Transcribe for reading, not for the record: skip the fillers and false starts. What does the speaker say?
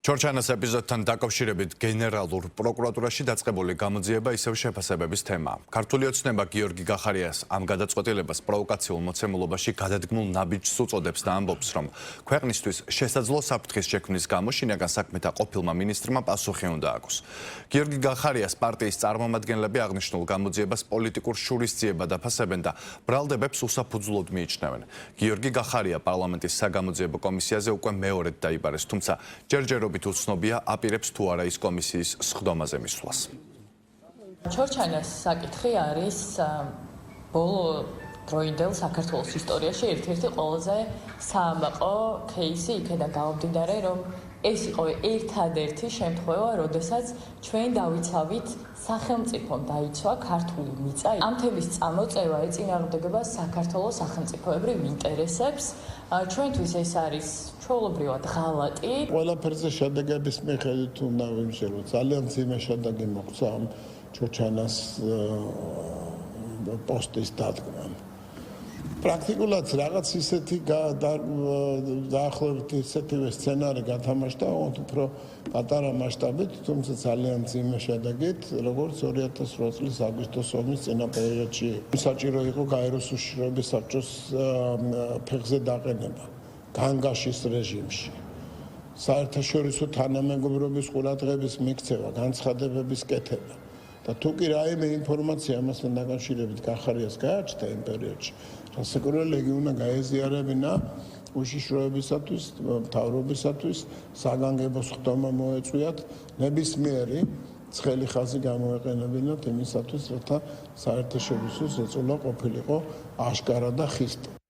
ჩორჩანას ეპიზოდთან დაკავშირებით გენერალურ პროკურატურაში დაწყებული გამოძიება ისევ შეფასებების თემაა. ქართული ოცნება გიორგი გახარიას ამ გადაწყვეტილებას პროვოკაციულ მოცემულობაში გადადგმულ ნაბიჯს უწოდებს და ამბობს, რომ ქვეყნისთვის შესაძლო საფრთხის შექმნის გამო შინაგან საქმეთა ყოფილმა მინისტრმა პასუხი უნდა აქვს. გიორგი გახარიას პარტიის წარმომადგენლები აღნიშნულ გამოძიებას პოლიტიკურ შურისძიებად აფასებენ და ბრალდებებს უსაფუძვლოდ მიიჩნევენ. გიორგი გახარია პარლამენტის საგამოძიებო კომისიაზე უკვე მეორედ დაიბარეს, თუმცა ჯერჯერობით უცნობია აპირებს თუ არა ის კომისიის სხდომაზე მისვლას. ჩორჩანას საკითხი არის ბოლო დროინდელ საქართველოს ისტორიაში ერთ-ერთი ყველაზე საამაყო кейსი იქიდან გამომდინარე, რომ ეს იყო ერთადერთი შემთხვევა, როდესაც ჩვენ დავიცავით სახელმწიფომ დაიცვა ქართული მიწა. ამ თემის წამოწევა ეწინააღმდეგება საქართველოს სახელმწიფოებრივ ინტერესებს. ჩვენთვის ეს არის ჩვეულებრივად ღალატი. ყველაფერზე შედეგების მიხედვით უნდა ვიმსჯელოთ. ძალიან მძიმე შედეგი მოგვცა ამ ჩორჩანას პოსტის დადგმამ. პრაქტიკულად რაღაც ისეთი დაახლოებით ისეთივე სცენარი გათამაშდა, უფრო პატარა მასშტაბით, თუმცა ძალიან მძიმე შედეგით, როგორც 2008 წლის აგვისტოს ომის წინა პერიოდში. საჭირო იყო გაეროს უშიშროების საბჭოს ფეხზე დაყენება განგაშის რეჟიმში. საერთაშორისო თანამეგობრობის ყურადღების მიქცევა, განცხადებების კეთება. და თუ კი რაიმე ინფორმაცია ამასთან დაკავშირებით გახარიას გააჩნდა იმ პერიოდში, რასაკვირველია ლეგიონა გაეზიარებინა უშიშროებისათვის, მთავრობისათვის, საგანგებო სხდომა მოეწვიათ, ნებისმიერი ცხელი ხაზი გამოეყენებინათ იმისათვის, რათა საერთაშორისო ზეწოლა ყოფილიყო აშკარა და ხისტი.